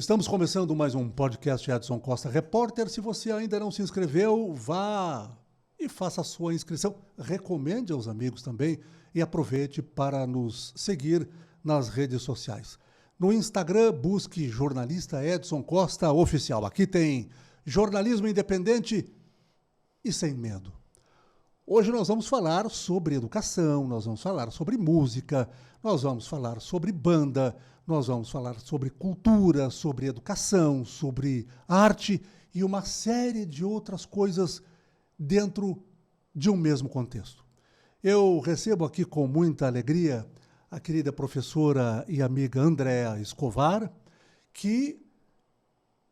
Estamos começando mais um podcast Edson Costa Repórter. Se você ainda não se inscreveu, vá e faça a sua inscrição. Recomende aos amigos também e aproveite para nos seguir nas redes sociais. No Instagram, busque jornalista Edson Costa Oficial. Aqui tem jornalismo independente e sem medo. Hoje nós vamos falar sobre educação, nós vamos falar sobre música, nós vamos falar sobre banda, nós vamos falar sobre cultura, sobre educação, sobre arte e uma série de outras coisas dentro de um mesmo contexto. Eu recebo aqui com muita alegria a querida professora e amiga Andréa Escovar, que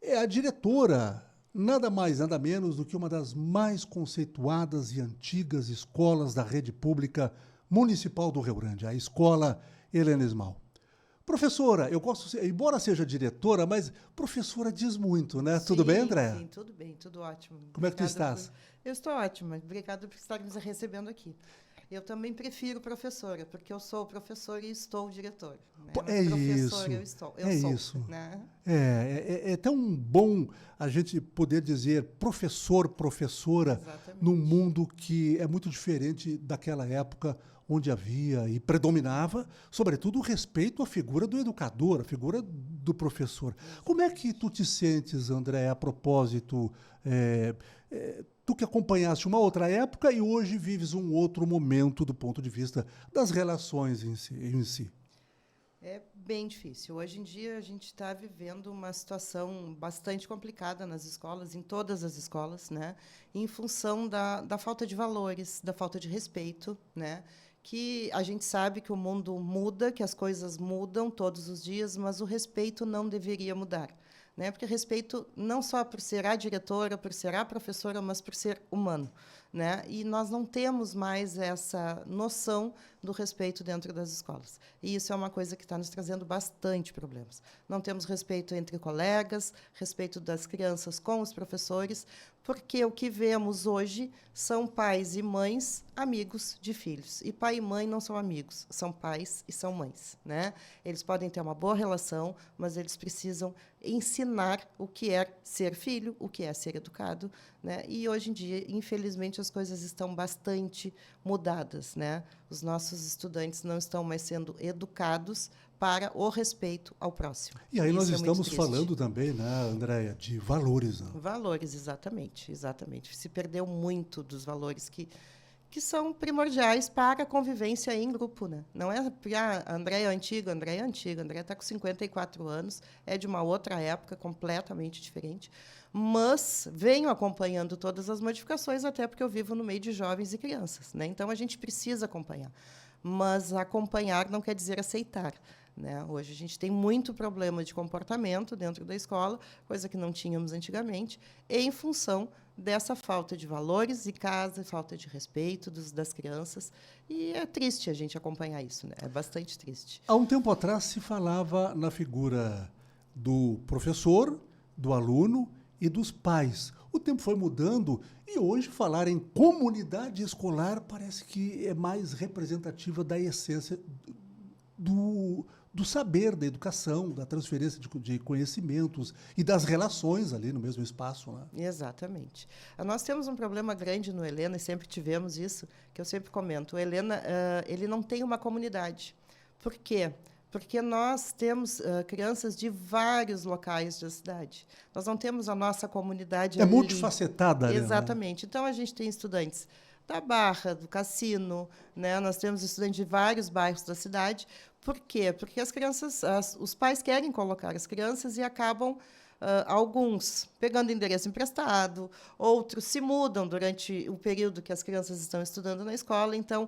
é a diretora, nada mais, nada menos do que uma das mais conceituadas e antigas escolas da rede pública municipal do Rio Grande, a Escola Helena Ismael. Professora, eu gosto, embora seja diretora, mas professora diz muito, né? Sim, tudo bem, Andréa? Sim, tudo bem, tudo ótimo. Como é que tu estás? Eu estou ótima, obrigada por estar nos recebendo aqui. Eu também prefiro professora, porque eu sou professora e estou diretora. Né? É isso. Eu sou, isso. Né? É tão bom a gente poder dizer professor, professora, Exatamente. num mundo que é muito diferente daquela época onde havia e predominava, sobretudo, o respeito à figura do educador, à figura do professor. Como é que tu te sentes, André, a propósito? Tu que acompanhaste uma outra época e hoje vives um outro momento do ponto de vista das relações em si. É bem difícil. Hoje em dia, a gente está vivendo uma situação bastante complicada nas escolas, em todas as escolas, né? Em função da falta de valores, da falta de respeito, né? Que a gente sabe que o mundo muda, que as coisas mudam todos os dias, mas o respeito não deveria mudar. Né? Porque respeito não só por ser a diretora, por ser a professora, mas por ser humano. Né? E nós não temos mais essa noção do respeito dentro das escolas. E isso é uma coisa que está nos trazendo bastante problemas. Não temos respeito entre colegas, respeito das crianças com os professores, porque o que vemos hoje são pais e mães amigos de filhos. E pai e mãe não são amigos, são pais e são mães. Né? Eles podem ter uma boa relação, mas eles precisam ensinar o que é ser filho, o que é ser educado. Né? E, hoje em dia, infelizmente, as coisas estão bastante mudadas. Né? Os nossos estudantes não estão mais sendo educados para o respeito ao próximo. E aí nós estamos falando também, né, Andréia, de valores. Né? Valores, exatamente, exatamente. Se perdeu muito dos valores que são primordiais para a convivência em grupo. Né? Não é porque a Andréia é antiga, a Andréia está com 54 anos, é de uma outra época completamente diferente, mas venho acompanhando todas as modificações, até porque eu vivo no meio de jovens e crianças. Né? Então, a gente precisa acompanhar. Mas acompanhar não quer dizer aceitar. Né? Hoje a gente tem muito problema de comportamento dentro da escola, coisa que não tínhamos antigamente, em função dessa falta de valores em casa, falta de respeito das crianças. E é triste a gente acompanhar isso, né? É bastante triste. Há um tempo atrás se falava na figura do professor, do aluno e dos pais. O tempo foi mudando e hoje falar em comunidade escolar parece que é mais representativa da essência do saber, da educação, da transferência de conhecimentos e das relações ali no mesmo espaço. Né? Exatamente. Nós temos um problema grande no Helena, e sempre tivemos isso, que eu sempre comento. O Helena ele não tem uma comunidade. Por quê? Porque nós temos crianças de vários locais da cidade. Nós não temos a nossa comunidade ali. Multifacetada. Exatamente. Né? Então, a gente tem estudantes da Barra, do Cassino, né? Nós temos estudantes de vários bairros da cidade. Por quê? Porque as crianças, os pais querem colocar as crianças e acabam, alguns pegando endereço emprestado, outros se mudam durante o período que as crianças estão estudando na escola. Então,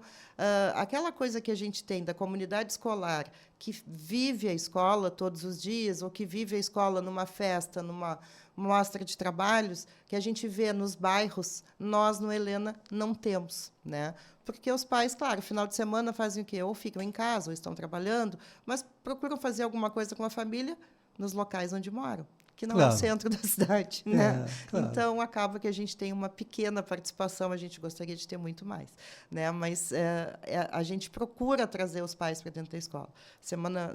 aquela coisa que a gente tem da comunidade escolar, que vive a escola todos os dias, ou que vive a escola numa festa, numa mostra de trabalhos, que a gente vê nos bairros, nós, no Helena, não temos. Né? Porque os pais, claro, final de semana fazem o quê? Ou ficam em casa, ou estão trabalhando, mas procuram fazer alguma coisa com a família nos locais onde moram, que não é o centro da cidade, né? Claro. Então, acaba que a gente tem uma pequena participação, a gente gostaria de ter muito mais, né? Mas a gente procura trazer os pais para dentro da escola.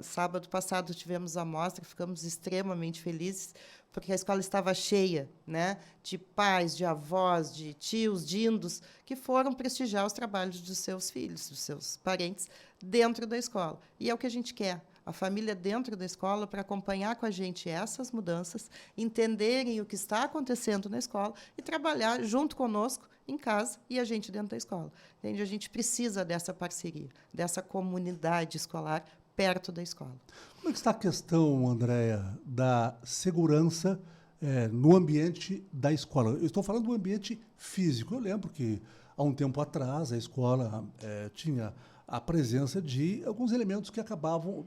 Sábado passado, tivemos a amostra, ficamos extremamente felizes, porque a escola estava cheia, né, de pais, de avós, de tios, dindos, que foram prestigiar os trabalhos dos seus filhos, dos seus parentes, dentro da escola. E é o que a gente quer, a família dentro da escola, para acompanhar com a gente essas mudanças, entenderem o que está acontecendo na escola e trabalhar junto conosco em casa e a gente dentro da escola. Entende? A gente precisa dessa parceria, dessa comunidade escolar perto da escola. Como é que está a questão, Andréia, da segurança no ambiente da escola? Eu estou falando do ambiente físico. Eu lembro que, há um tempo atrás, a escola tinha a presença de alguns elementos que acabavam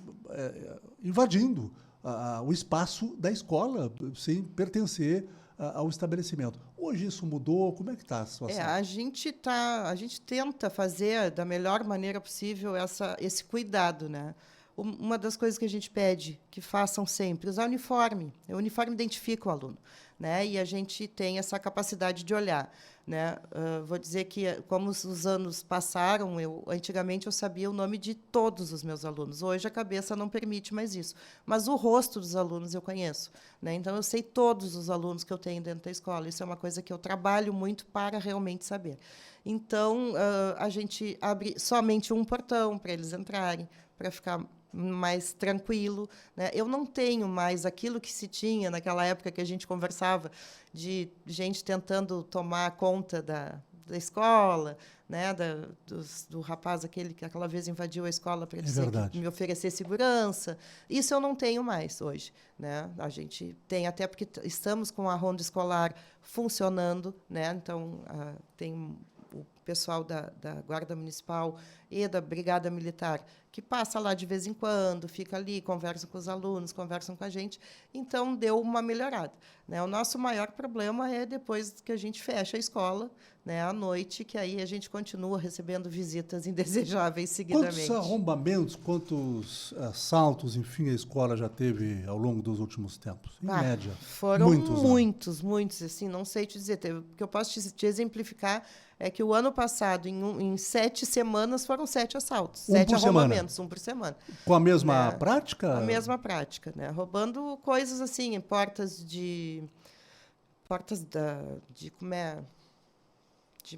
invadindo o espaço da escola, sem pertencer ao estabelecimento. Hoje isso mudou? Como é que está a situação? A gente tenta fazer da melhor maneira possível esse cuidado, né? Uma das coisas que a gente pede que façam sempre, usar uniforme. O uniforme identifica o aluno, né? E a gente tem essa capacidade de olhar, né? Vou dizer que, como os anos passaram, antigamente eu sabia o nome de todos os meus alunos. Hoje a cabeça não permite mais isso. Mas o rosto dos alunos eu conheço, né? Então, eu sei todos os alunos que eu tenho dentro da escola. Isso é uma coisa que eu trabalho muito para realmente saber. Então, a gente abre somente um portão para eles entrarem, para ficar mais tranquilo, né? Eu não tenho mais aquilo que se tinha naquela época que a gente conversava, de gente tentando tomar conta da escola, né? Do rapaz aquele que aquela vez invadiu a escola para me oferecer segurança. Isso eu não tenho mais hoje, né? A gente tem, até porque estamos com a ronda escolar funcionando, né? Então, tem o pessoal da Guarda Municipal e da Brigada Militar, que passa lá de vez em quando, fica ali, conversa com os alunos, conversam com a gente. Então, deu uma melhorada, né? O nosso maior problema é depois que a gente fecha a escola, né, à noite, que aí a gente continua recebendo visitas indesejáveis seguidamente. Quantos arrombamentos, quantos assaltos, enfim, a escola já teve ao longo dos últimos tempos? Em média. Foram muitos, assim, não sei te dizer. O que eu posso te exemplificar é que o ano passado, em 7 semanas, foram 7 assaltos. 7 arrombamentos, um por semana. Com a mesma prática? A mesma prática, né? Roubando coisas assim, portas de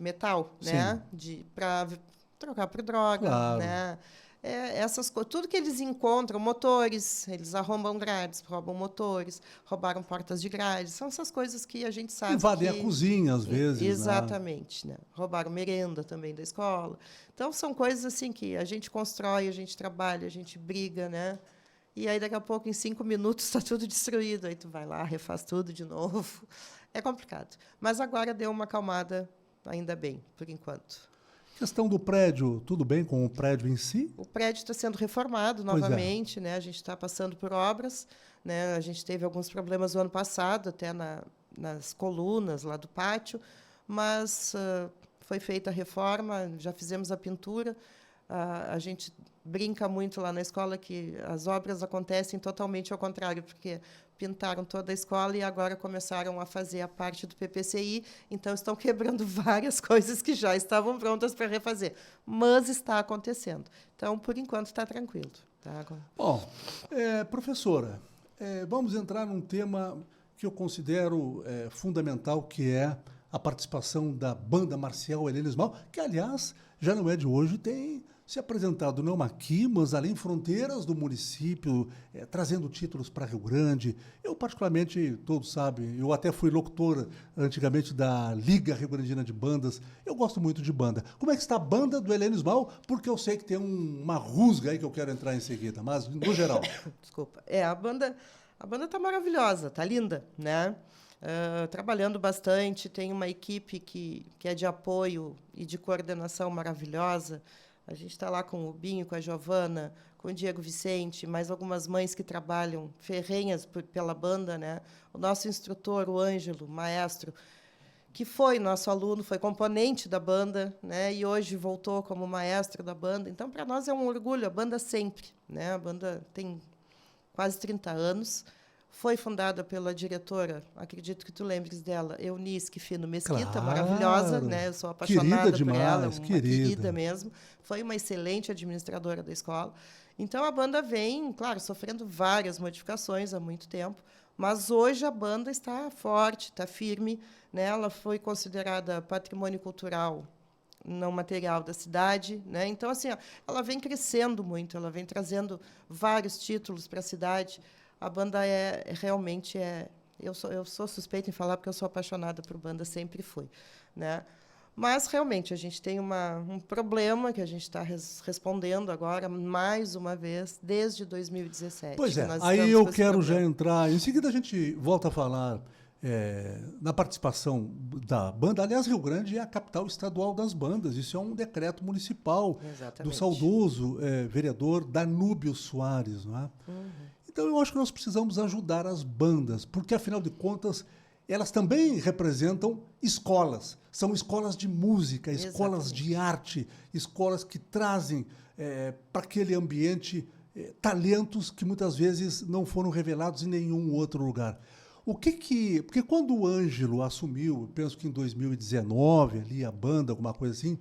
metal, né? Para trocar por droga, claro, né? Essas coisas, tudo que eles encontram, motores, eles arrombam grades, roubam motores, roubaram portas de grades, são essas coisas que a gente sabe. Invadem a cozinha, às vezes. Exatamente, né? Roubaram merenda também da escola. Então, são coisas assim que a gente constrói, a gente trabalha, a gente briga, né? E aí, daqui a pouco, em 5 minutos, está tudo destruído. Aí tu vai lá, refaz tudo de novo. É complicado. Mas agora deu uma acalmada, ainda bem, por enquanto. Questão do prédio, tudo bem com o prédio em si? O prédio está sendo reformado novamente, né? A gente está passando por obras, né? A gente teve alguns problemas no ano passado, até nas colunas lá do pátio, mas foi feita a reforma, já fizemos a pintura. A gente brinca muito lá na escola que as obras acontecem totalmente ao contrário, porque pintaram toda a escola e agora começaram a fazer a parte do PPCI, então estão quebrando várias coisas que já estavam prontas para refazer. Mas está acontecendo. Então, por enquanto, está tranquilo. Tá? Bom, professora, vamos entrar num tema que eu considero fundamental, que é a participação da Banda Marcial Helena Ismael, que, aliás, já não é de hoje, tem se apresentado não aqui, mas além fronteiras do município, trazendo títulos para Rio Grande. Eu, particularmente, todos sabem, eu até fui locutor antigamente da Liga Rio Grandina de Bandas. Eu gosto muito de banda. Como é que está a banda do Helena Ismael? Porque eu sei que tem uma rusga aí que eu quero entrar em seguida, mas no geral. Desculpa. A banda está maravilhosa, está linda, né? Trabalhando bastante, tem uma equipe que é de apoio e de coordenação maravilhosa. A gente está lá com o Binho, com a Giovana, com o Diego Vicente, mais algumas mães que trabalham ferrenhas pela banda, né? O nosso instrutor, o Ângelo, maestro, que foi nosso aluno, foi componente da banda, né? E hoje voltou como maestro da banda. Então, para nós é um orgulho, a banda sempre, né? A banda tem quase 30 anos, Foi fundada pela diretora, acredito que tu lembres dela, Eunice Fino Mesquita, Claro. maravilhosa, né? Eu sou Querida apaixonada por ela, demais, uma querida. querida mesmo. Foi uma excelente administradora da escola. Então, a banda vem, claro, sofrendo várias modificações há muito tempo, mas hoje a banda está forte, está firme, né? Ela foi considerada patrimônio cultural não material da cidade, né? Então, assim, ó, ela vem crescendo muito, ela vem trazendo vários títulos para a cidade. A banda realmente é... Eu sou suspeita em falar porque eu sou apaixonada por banda, sempre fui, né? Mas, realmente, a gente tem um problema que a gente está respondendo agora, mais uma vez, desde 2017. Pois que é, nós aí estamos eu com esse quero já problema. entrar. Em seguida, a gente volta a falar na participação da banda. Aliás, Rio Grande é a capital estadual das bandas. Isso é um decreto municipal do Exatamente. saudoso vereador Danúbio Soares. Não é? Então, eu acho que nós precisamos ajudar as bandas, porque, afinal de contas, elas também representam escolas. São escolas de música, escolas Exatamente. de arte, escolas que trazem para aquele ambiente talentos que muitas vezes não foram revelados em nenhum outro lugar. Porque quando o Ângelo assumiu, penso que em 2019, ali a banda, alguma coisa assim,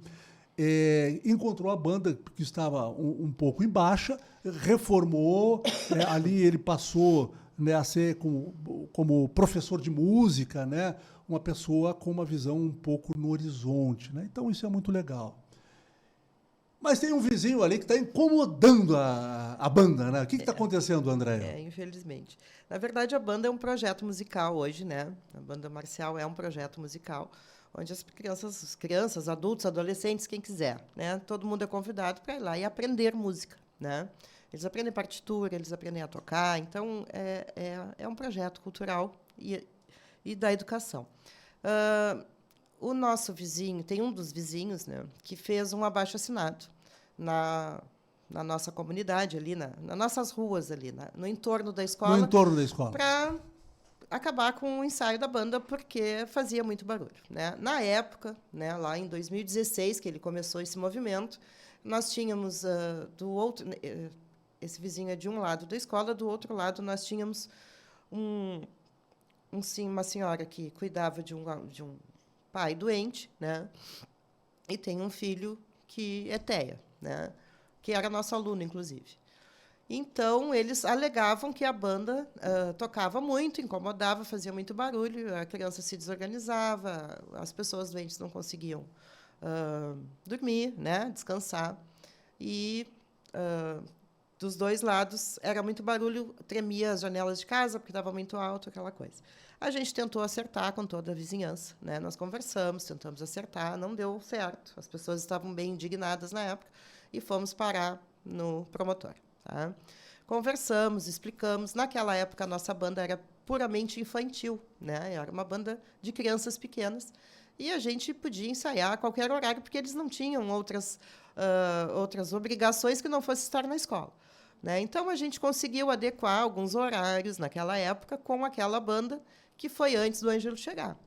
encontrou a banda que estava um pouco em baixa, reformou, ali ele passou, né, a ser como professor de música, né, uma pessoa com uma visão um pouco no horizonte. Né? Então, isso é muito legal. Mas tem um vizinho ali que está incomodando a banda, né? O que está acontecendo, Andréia? Infelizmente. Na verdade, a banda é um projeto musical hoje, né? A banda marcial é um projeto musical onde as crianças, adultos, adolescentes, quem quiser, né? Todo mundo é convidado para ir lá e aprender música, né? Eles aprendem partitura, eles aprendem a tocar. Então, é um projeto cultural e da educação. O nosso vizinho, tem um dos vizinhos, né, que fez um abaixo-assinado na nossa comunidade, ali, nas nossas ruas, ali, no entorno da escola. No entorno da escola. Para acabar com o ensaio da banda, porque fazia muito barulho. Né? Na época, né, lá em 2016, que ele começou esse movimento, nós tínhamos do outro... esse vizinho é de um lado da escola, do outro lado nós tínhamos uma senhora que cuidava de um pai doente, né? E tem um filho que é TEA, né? Que era nosso aluno, inclusive. Então, eles alegavam que a banda tocava muito, incomodava, fazia muito barulho, a criança se desorganizava, as pessoas doentes não conseguiam dormir, né? Descansar. E dos dois lados era muito barulho, tremia as janelas de casa porque estava muito alto, aquela coisa. A gente tentou acertar com toda a vizinhança, né? Nós conversamos, tentamos acertar, não deu certo. As pessoas estavam bem indignadas na época e fomos parar no promotor. Tá? Conversamos, explicamos. Naquela época, a nossa banda era puramente infantil, né? Era uma banda de crianças pequenas e a gente podia ensaiar a qualquer horário porque eles não tinham outras obrigações que não fosse estar na escola. Né? Então, a gente conseguiu adequar alguns horários naquela época com aquela banda que foi antes do Ângelo chegar.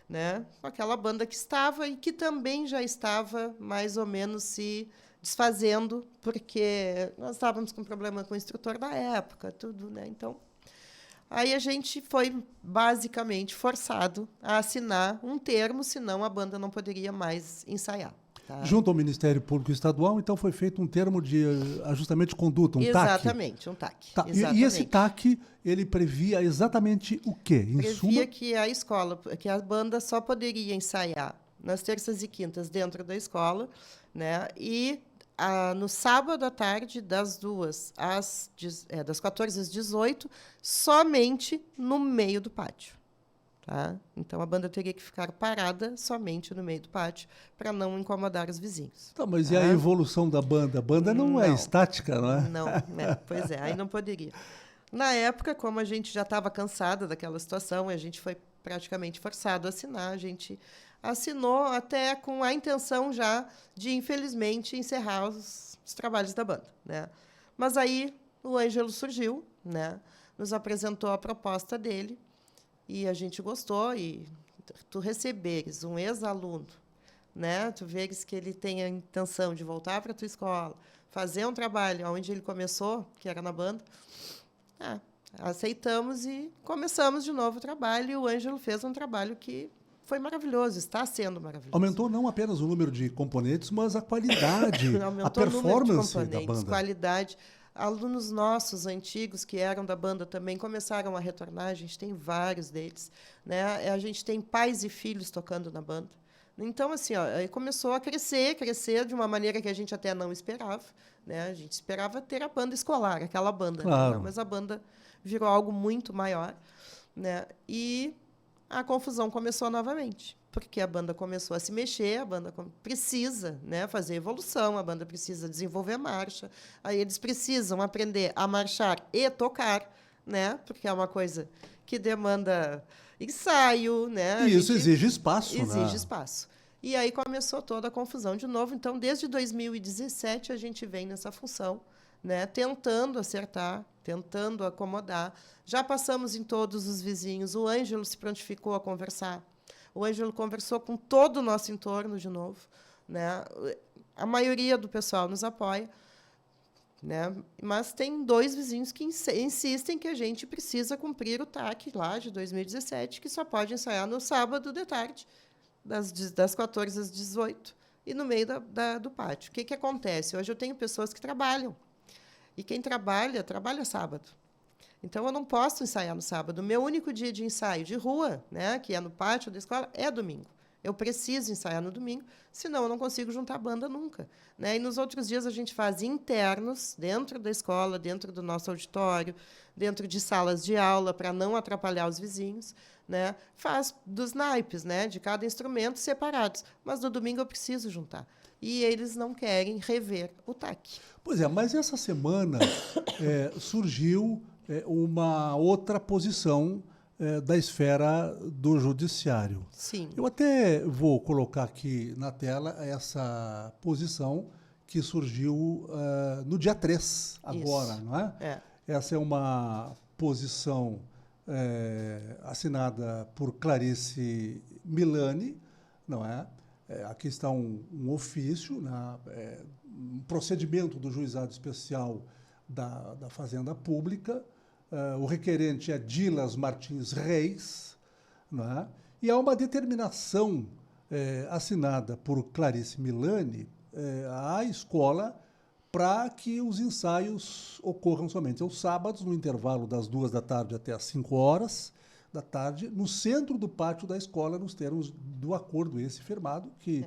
Né? Com aquela banda que estava e que também já estava mais ou menos se desfazendo, porque nós estávamos com problema com o instrutor da época, tudo. Né? Então, aí a gente foi basicamente forçado a assinar um termo, senão a banda não poderia mais ensaiar. Tá? Junto ao Ministério Público Estadual, então foi feito um termo de ajustamento de conduta, um TAC. Exatamente, um TAC. Tá. Exatamente. E esse TAC, ele previa exatamente o quê? Previa que a banda só poderia ensaiar nas terças e quintas dentro da escola, né? E no sábado à tarde, das 14 às 18, somente no meio do pátio. Tá? Então, a banda teria que ficar parada somente no meio do pátio para não incomodar os vizinhos. Tá, mas e a evolução da banda? A banda não é estática, não é? Não, pois é, aí não poderia. Na época, como a gente já estava cansada daquela situação, a gente foi praticamente forçado a assinar, a gente assinou até com a intenção já de, infelizmente, encerrar os trabalhos da banda. Né? Mas aí o Ângelo surgiu, né? Nos apresentou a proposta dele, e a gente gostou, e tu receberes um ex-aluno, né? Tu veres que ele tem a intenção de voltar para a tua escola, fazer um trabalho onde ele começou, que era na banda, Aceitamos e começamos de novo o trabalho. E o Ângelo fez um trabalho que foi maravilhoso, está sendo maravilhoso. Aumentou não apenas o número de componentes, mas a qualidade, a performance da banda. Qualidade. Alunos nossos, antigos, que eram da banda também, começaram a retornar. A gente tem vários deles. Né? A gente tem pais e filhos tocando na banda. Então, assim, começou a crescer de uma maneira que a gente até não esperava. Né? A gente esperava ter a banda escolar, aquela banda. Claro. Né? Mas a banda virou algo muito maior. Né? E a confusão começou novamente, porque a banda começou a se mexer, a banda precisa, né, fazer evolução, a banda precisa desenvolver marcha, aí eles precisam aprender a marchar e tocar, né, porque é uma coisa que demanda ensaio, né? E isso exige espaço, exige né? espaço. E aí começou toda a confusão de novo. Então, desde 2017, a gente vem nessa função, né, tentando acertar, tentando acomodar. Já passamos em todos os vizinhos. O Ângelo se prontificou a conversar. O Ângelo conversou com todo o nosso entorno de novo. Né? A maioria do pessoal nos apoia. Né? Mas tem 2 vizinhos que insistem que a gente precisa cumprir o TAC lá de 2017, que só pode ensaiar no sábado de tarde, das 14 às 18, e no meio do pátio. O que acontece? Hoje eu tenho pessoas que trabalham. E quem trabalha sábado. Então, eu não posso ensaiar no sábado. O meu único dia de ensaio de rua, né, que é no pátio da escola, é domingo. Eu preciso ensaiar no domingo, senão eu não consigo juntar banda nunca. Né? E nos outros dias a gente faz internos, dentro da escola, dentro do nosso auditório, dentro de salas de aula, para não atrapalhar os vizinhos. Né? Faz dos naipes, né, de cada instrumento separados. Mas no domingo eu preciso juntar. E eles não querem rever o TAC. Pois é, mas essa semana surgiu uma outra posição da esfera do judiciário. Sim. Eu até vou colocar aqui na tela essa posição que surgiu no dia 3, agora, Isso. não é? Essa é uma posição assinada por Clarice Milani, não é? Aqui está um ofício, né, um procedimento do Juizado Especial da Fazenda Pública. O requerente é Dilas Martins Reis, né, e há uma determinação assinada por Clarice Milani à escola para que os ensaios ocorram somente aos sábados, no intervalo das 2 da tarde até as 5 horas da tarde, no centro do pátio da escola, nos termos do acordo esse firmado, que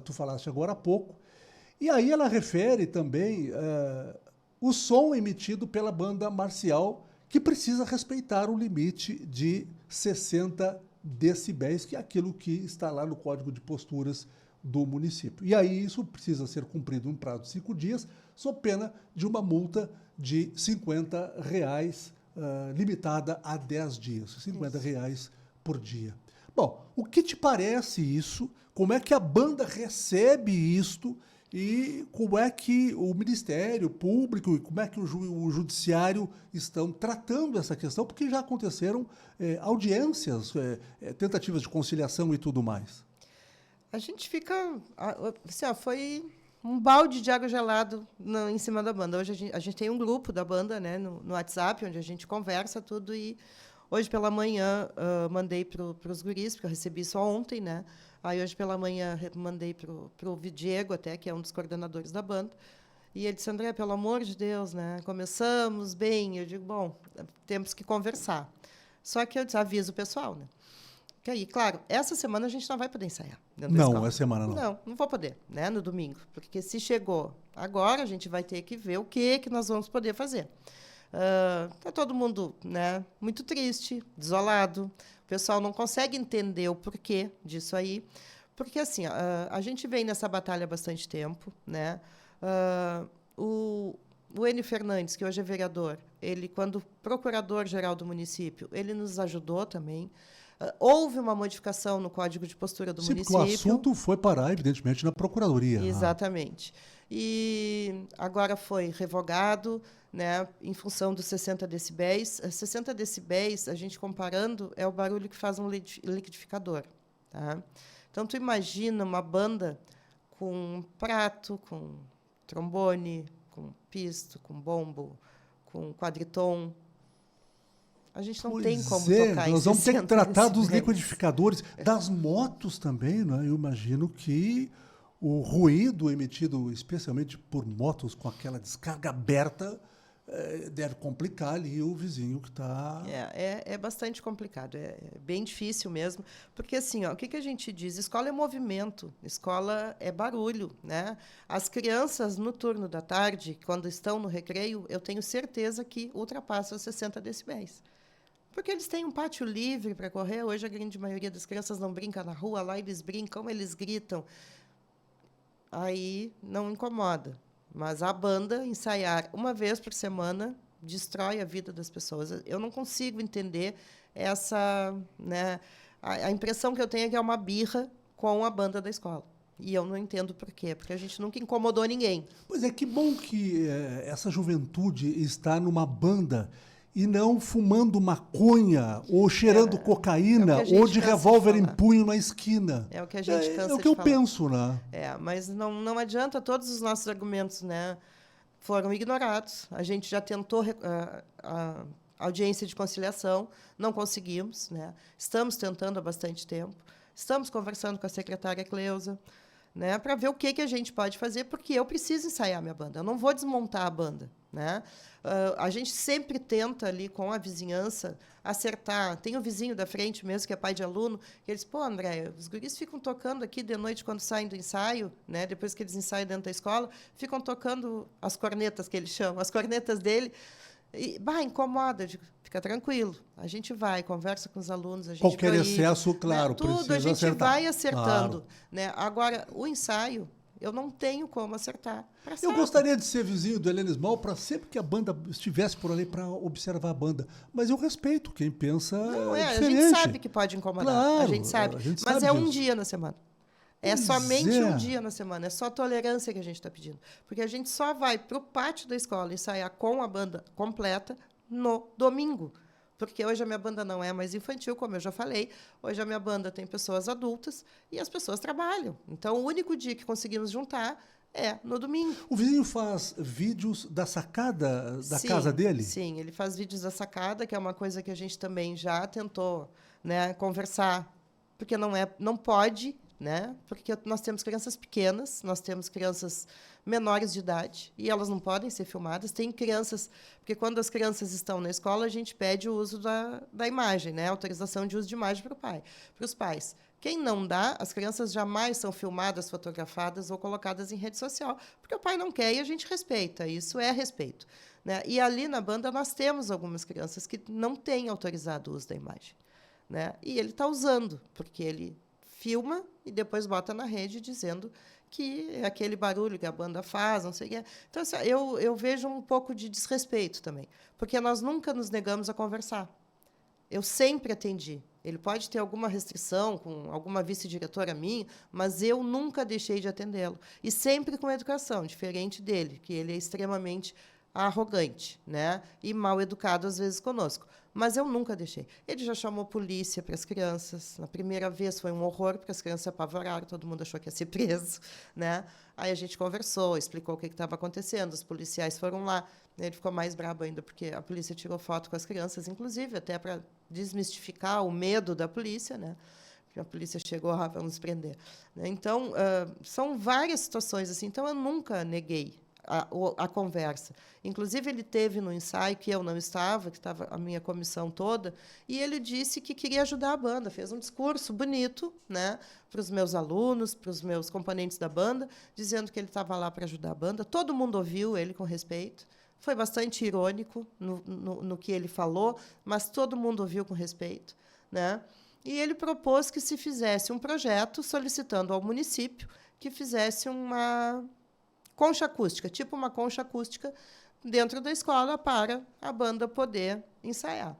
tu falaste agora há pouco. E aí ela refere também o som emitido pela banda marcial, que precisa respeitar o limite de 60 decibéis, que é aquilo que está lá no Código de Posturas do município. E aí isso precisa ser cumprido em prazo de 5 dias, sob pena de uma multa de R$50, limitada a 10 dias, R$50 por dia. Bom, o que te parece isso? Como é que a banda recebe isto? E como é que o Ministério Público e como é que o Judiciário estão tratando essa questão? Porque já aconteceram audiências, tentativas de conciliação e tudo mais. A gente fica... Assim, foi um balde de água gelado em cima da banda. Hoje a gente tem um grupo da banda, né, no WhatsApp, onde a gente conversa tudo. E hoje pela manhã mandei para os guris, porque eu recebi isso ontem, né? Aí hoje pela manhã mandei para o Diego, até, que é um dos coordenadores da banda. E ele disse: André, pelo amor de Deus, né? Começamos bem. Eu digo: bom, temos que conversar. Só que eu aviso o pessoal, né? Que aí, claro, essa semana a gente não vai poder ensaiar. Não, essa semana não. Não vou poder, né, no domingo. Porque se chegou agora, a gente vai ter que ver o que nós vamos poder fazer. Está todo mundo, né, muito triste, desolado. O pessoal não consegue entender o porquê disso aí. Porque, assim, a gente vem nessa batalha há bastante tempo. Né? O N. Fernandes, que hoje é vereador, ele, quando procurador-geral do município, ele nos ajudou também. Houve uma modificação no Código de Postura do município. Porque o assunto foi parar, evidentemente, na Procuradoria. Exatamente. E agora foi revogado, né, em função dos 60 decibéis. 60 decibéis, a gente comparando, é o barulho que faz um liquidificador. Tá? Então, tu imagina uma banda com um prato, com trombone, com pisto, com bombo, com quadritom. A gente não Pois tem como é, tocar em nós vamos ter que 60 tratar dos decibéis. liquidificadores, das motos também, né? Eu imagino que o ruído emitido especialmente por motos com aquela descarga aberta deve complicar ali o vizinho que está... É bastante complicado, é bem difícil mesmo, porque assim, ó, o que a gente diz? Escola é movimento, escola é barulho, né? As crianças no turno da tarde, quando estão no recreio, eu tenho certeza que ultrapassam os 60 decibéis. Porque eles têm um pátio livre para correr. Hoje a grande maioria das crianças não brinca na rua, lá eles brincam, eles gritam. Aí não incomoda. Mas a banda, ensaiar uma vez por semana, destrói a vida das pessoas. Eu não consigo entender essa... Né, a impressão que eu tenho é que é uma birra com a banda da escola. E eu não entendo por quê, porque a gente nunca incomodou ninguém. Pois é, que bom que essa juventude está numa banda e não fumando maconha ou cheirando cocaína a gente ou de cansa de revólver em falar. punho na esquina. É o que a gente cansa É o que de eu falar. penso, né? Mas não adianta, todos os nossos argumentos, né, foram ignorados. A gente já tentou a audiência de conciliação, não conseguimos, né? Estamos tentando há bastante tempo. Estamos conversando com a secretária Cleusa, né, para ver o que a gente pode fazer, porque eu preciso ensaiar minha banda. Eu não vou desmontar a banda, né? A gente sempre tenta ali com a vizinhança acertar. Tem o vizinho da frente mesmo, que é pai de aluno, que ele diz: pô, André, os guris ficam tocando aqui de noite quando saem do ensaio, né? Depois que eles ensaiam dentro da escola, ficam tocando as cornetas, que eles chamam, as cornetas dele. E, incomoda. Eu digo: fica tranquilo, a gente vai, conversa com os alunos, a gente Qualquer proíbe, excesso, claro, né? Tudo precisa a gente acertar. vai acertando. Claro. Né? Agora, o ensaio, eu não tenho como acertar. Eu gostaria de ser vizinho do Helena Small para sempre que a banda estivesse por ali para observar a banda. Mas eu respeito quem pensa diferente. A gente sabe que pode incomodar. Claro, a gente sabe. Mas sabe é um disso. dia na semana. É Pois somente é. um dia na semana. É só tolerância que a gente está pedindo. Porque a gente só vai para o pátio da escola ensaiar com a banda completa no domingo. Porque hoje a minha banda não é mais infantil, como eu já falei. Hoje a minha banda tem pessoas adultas e as pessoas trabalham. Então, o único dia que conseguimos juntar é no domingo. O vizinho faz vídeos da sacada da casa dele? Sim, ele faz vídeos da sacada, que é uma coisa que a gente também já tentou, né, conversar, porque não pode, né? Porque nós temos crianças pequenas, nós temos crianças menores de idade e elas não podem ser filmadas. Tem crianças, porque quando as crianças estão na escola, a gente pede o uso da imagem, né? Autorização de uso de imagem para os pais. Quem não dá, as crianças jamais são filmadas, fotografadas ou colocadas em rede social, porque o pai não quer e a gente respeita. Isso é respeito. Né? E ali na banda nós temos algumas crianças que não têm autorizado o uso da imagem. Né? E ele está usando, porque ele filma e depois bota na rede dizendo que é aquele barulho que a banda faz, não sei o quê. Então, assim, eu vejo um pouco de desrespeito também, porque nós nunca nos negamos a conversar. Eu sempre atendi. Ele pode ter alguma restrição com alguma vice-diretora minha, mas eu nunca deixei de atendê-lo. E sempre com educação, diferente dele, que ele é extremamente arrogante, né? E mal educado, às vezes, conosco. Mas eu nunca deixei. Ele já chamou polícia para as crianças. Na primeira vez foi um horror, porque as crianças se apavoraram, todo mundo achou que ia ser preso. Né? Aí a gente conversou, explicou o que estava acontecendo, os policiais foram lá. Ele ficou mais brabo ainda, porque a polícia tirou foto com as crianças, inclusive, até para desmistificar o medo da polícia, né? Porque a polícia chegou, vamos prender. Então, são várias situações assim. Então, eu nunca neguei a conversa. Inclusive, ele teve no ensaio, que eu não estava, que estava a minha comissão toda, e ele disse que queria ajudar a banda, fez um discurso bonito, né, para os meus alunos, para os meus componentes da banda, dizendo que ele estava lá para ajudar a banda. Todo mundo ouviu ele com respeito. Foi bastante irônico no que ele falou, mas todo mundo ouviu com respeito. Né? E ele propôs que se fizesse um projeto solicitando ao município que fizesse uma concha acústica, tipo uma concha acústica dentro da escola para a banda poder ensaiar.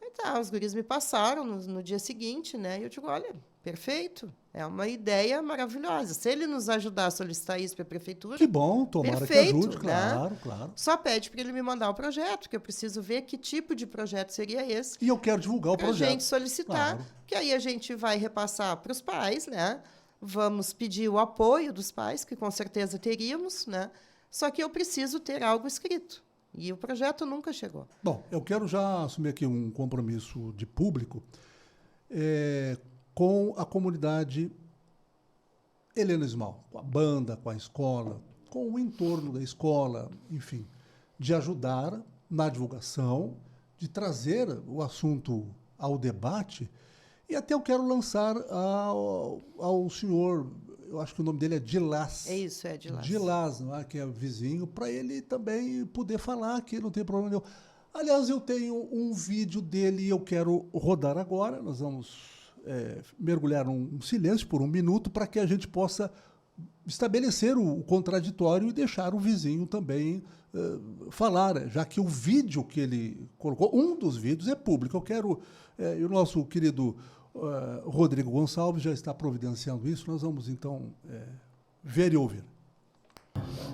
Aí tá, os guris me passaram no dia seguinte, né? E eu digo: olha, perfeito, é uma ideia maravilhosa. Se ele nos ajudar a solicitar isso para a prefeitura... Que bom, tomara perfeito, que ajude, né? Claro. Só pede para ele me mandar o projeto, que eu preciso ver que tipo de projeto seria esse. E eu quero divulgar o projeto. Para a gente solicitar, Claro. que aí a gente vai repassar para os pais, né? Vamos pedir o apoio dos pais, que com certeza teríamos, né? Só que eu preciso ter algo escrito. E o projeto nunca chegou. Bom, eu quero já assumir aqui um compromisso de público com a comunidade Helena Ismael, com a banda, com a escola, com o entorno da escola, enfim, de ajudar na divulgação, de trazer o assunto ao debate. E até eu quero lançar ao senhor, eu acho que o nome dele é Dilás. É isso, é Dilás. Dilás, não é? Que é vizinho, para ele também poder falar aqui, não tem problema nenhum. Aliás, eu tenho um vídeo dele e eu quero rodar agora. Nós vamos mergulhar num silêncio por 1 minuto para que a gente possa estabelecer o contraditório e deixar o vizinho também falar, já que o vídeo que ele colocou, um dos vídeos é público. Eu quero, e o nosso querido Rodrigo Gonçalves já está providenciando isso, nós vamos então ver e ouvir.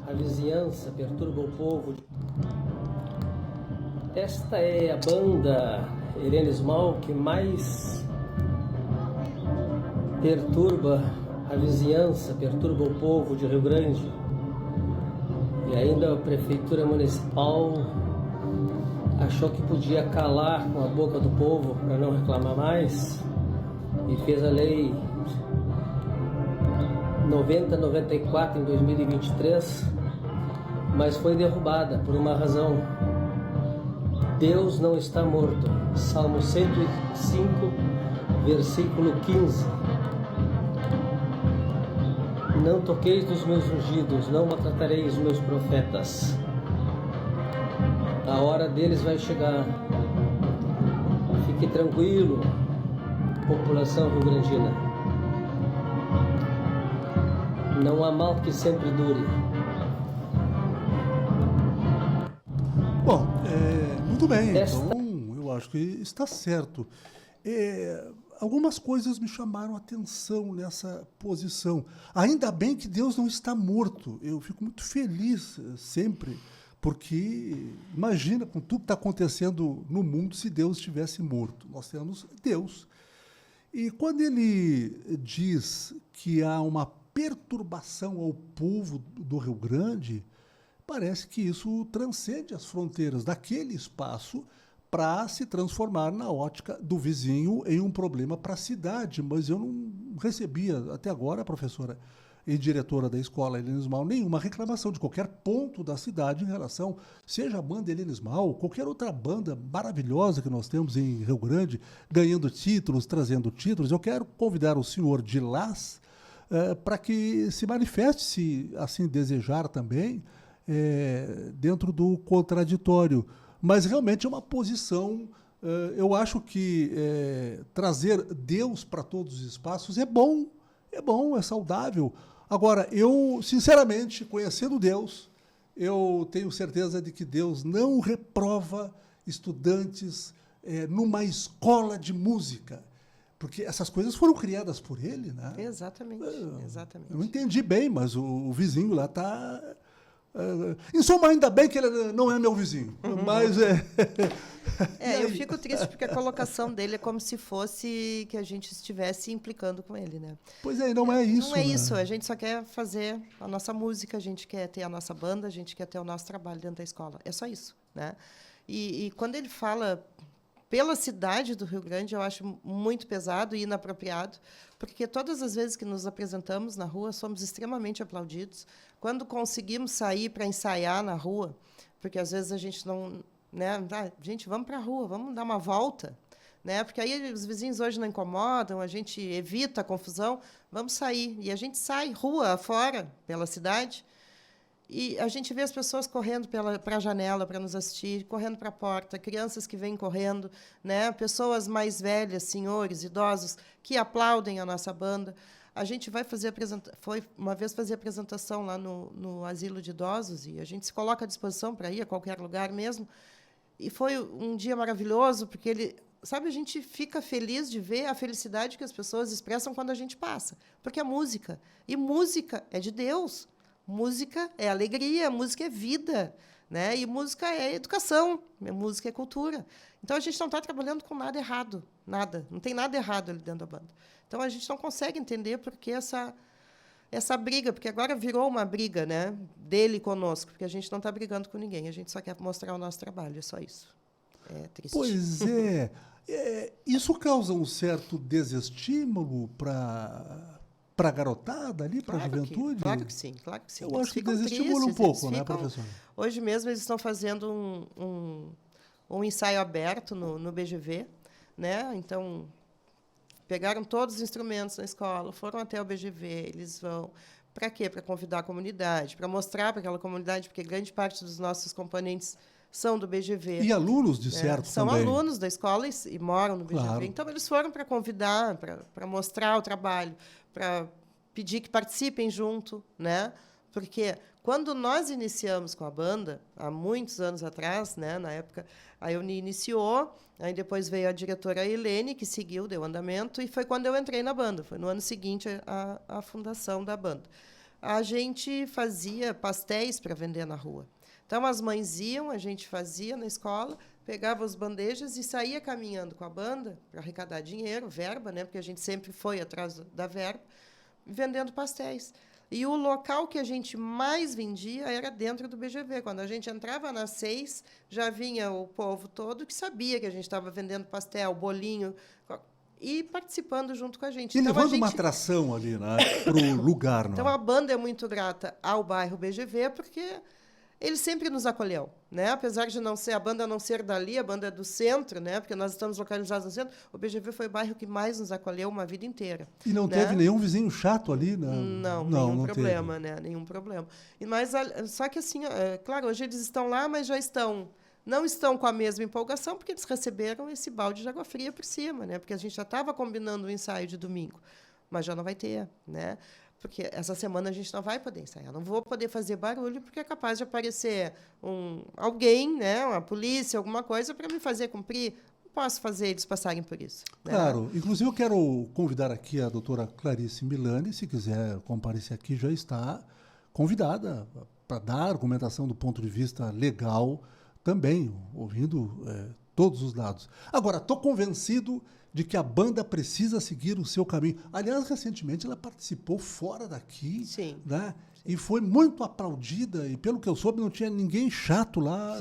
A vizinhança perturba o povo. Esta é a banda Helena Ismael que mais perturba a vizinhança, perturba o povo de Rio Grande. E ainda a Prefeitura Municipal achou que podia calar com a boca do povo para não reclamar mais e fez a lei 9094 em 2023, mas foi derrubada por uma razão. Deus não está morto. Salmo 105, versículo 15. Não toqueis nos meus ungidos, não maltratareis os meus profetas. A hora deles vai chegar. Fique tranquilo, população rio-grandina. Não há mal que sempre dure. Bom, muito bem, então eu acho que está certo. Algumas coisas me chamaram a atenção nessa posição. Ainda bem que Deus não está morto. Eu fico muito feliz sempre, porque imagina com tudo que está acontecendo no mundo se Deus estivesse morto. Nós temos Deus. E quando ele diz que há uma perturbação ao povo do Rio Grande, parece que isso transcende as fronteiras daquele espaço para se transformar na ótica do vizinho em um problema para a cidade. Mas eu não recebia, até agora, professora e diretora da escola Helena Ismael, nenhuma reclamação de qualquer ponto da cidade em relação, seja a banda Helena Ismael, qualquer outra banda maravilhosa que nós temos em Rio Grande, ganhando títulos, trazendo títulos. Eu quero convidar o senhor Dilás para que se manifeste, se assim desejar também, dentro do contraditório. Mas realmente é uma posição, eu acho que trazer Deus para todos os espaços é bom, é saudável. Agora, eu, sinceramente, conhecendo Deus, eu tenho certeza de que Deus não reprova estudantes numa escola de música, porque essas coisas foram criadas por ele, né? Exatamente, exatamente. Eu não entendi bem, mas o vizinho lá está... em suma, ainda bem que ele não é meu vizinho, mas eu fico triste porque a colocação dele é como se fosse que a gente estivesse implicando com ele, né? Pois é, não é isso. Não é né? isso, a gente só quer fazer a nossa música, a gente quer ter a nossa banda, a gente quer ter o nosso trabalho dentro da escola. É só isso, né? E quando ele fala pela cidade do Rio Grande, eu acho muito pesado e inapropriado, porque todas as vezes que nos apresentamos na rua, somos extremamente aplaudidos. Quando conseguimos sair para ensaiar na rua, porque às vezes a gente não... né, gente, vamos para a rua, vamos dar uma volta, né? Porque aí os vizinhos hoje não incomodam, a gente evita a confusão, vamos sair. E a gente sai rua afora, pela cidade, e a gente vê as pessoas correndo para a janela para nos assistir, correndo para a porta, crianças que vêm correndo, né? Pessoas mais velhas, senhores, idosos, que aplaudem a nossa banda. A gente vai foi uma vez fazer apresentação lá no asilo de idosos, e a gente se coloca à disposição para ir a qualquer lugar mesmo. E foi um dia maravilhoso, porque sabe, a gente fica feliz de ver a felicidade que as pessoas expressam quando a gente passa. Porque é música. E música é de Deus. Música é alegria, música é vida, né? E música é educação, música é cultura. Então, a gente não está trabalhando com nada errado, nada. Não tem nada errado ali dentro da banda. Então, a gente não consegue entender por que essa briga, porque agora virou uma briga, né, dele conosco, porque a gente não está brigando com ninguém, a gente só quer mostrar o nosso trabalho, é só isso. É triste. Pois é. Isso causa um certo desestímulo para a garotada ali, para a juventude? Claro que sim, claro que sim. Eu Eles acho que ficam desestimula um tristes, pouco, né, ficam... professor? Hoje mesmo eles estão fazendo um ensaio aberto no BGV, né? Então, pegaram todos os instrumentos na escola, foram até o BGV, eles vão... Para quê? Para convidar a comunidade, para mostrar para aquela comunidade, porque grande parte dos nossos componentes são do BGV. E alunos, de certo, São também. alunos da escola e moram no BGV. Claro. Então, eles foram para convidar, para mostrar o trabalho, para pedir que participem junto, né? Porque quando nós iniciamos com a banda, há muitos anos atrás, né, na época, a Euni iniciou, aí depois veio a diretora Helene, que seguiu, deu andamento, e foi quando eu entrei na banda. Foi no ano seguinte a fundação da banda. A gente fazia pastéis para vender na rua. Então, as mães iam, a gente fazia na escola, pegava as bandejas e saía caminhando com a banda para arrecadar dinheiro, verba, né, porque a gente sempre foi atrás da verba, vendendo pastéis. E o local que a gente mais vendia era dentro do BGV. Quando a gente entrava nas 6, já vinha o povo todo que sabia que a gente estava vendendo pastel, bolinho, e participando junto com a gente. E então, levando uma atração ali, né, para o lugar. Não? Então, a banda é muito grata ao bairro BGV, porque ele sempre nos acolheu, né? Apesar de não ser a banda não ser dali, a banda é do centro, né? Porque nós estamos localizados no centro. O BGV foi o bairro que mais nos acolheu uma vida inteira. E não teve nenhum vizinho chato ali, né? Não, nenhum problema, né? Nenhum problema. Mas só que assim, claro, hoje eles estão lá, mas já não estão com a mesma empolgação, porque eles receberam esse balde de água fria por cima, né? Porque a gente já estava combinando o ensaio de domingo, mas já não vai ter, né? Porque essa semana a gente não vai poder ensaiar. Não vou poder fazer barulho, porque é capaz de aparecer alguém, né, uma polícia, alguma coisa, para me fazer cumprir. Não posso fazer eles passarem por isso. Né? Claro. Inclusive, eu quero convidar aqui a doutora Clarice Milani, se quiser comparecer aqui, já está convidada para dar argumentação do ponto de vista legal também, ouvindo todos os lados. Agora, estou convencido de que a banda precisa seguir o seu caminho. Aliás, recentemente ela participou fora daqui, Sim. Né? E foi muito aplaudida, e pelo que eu soube, não tinha ninguém chato lá,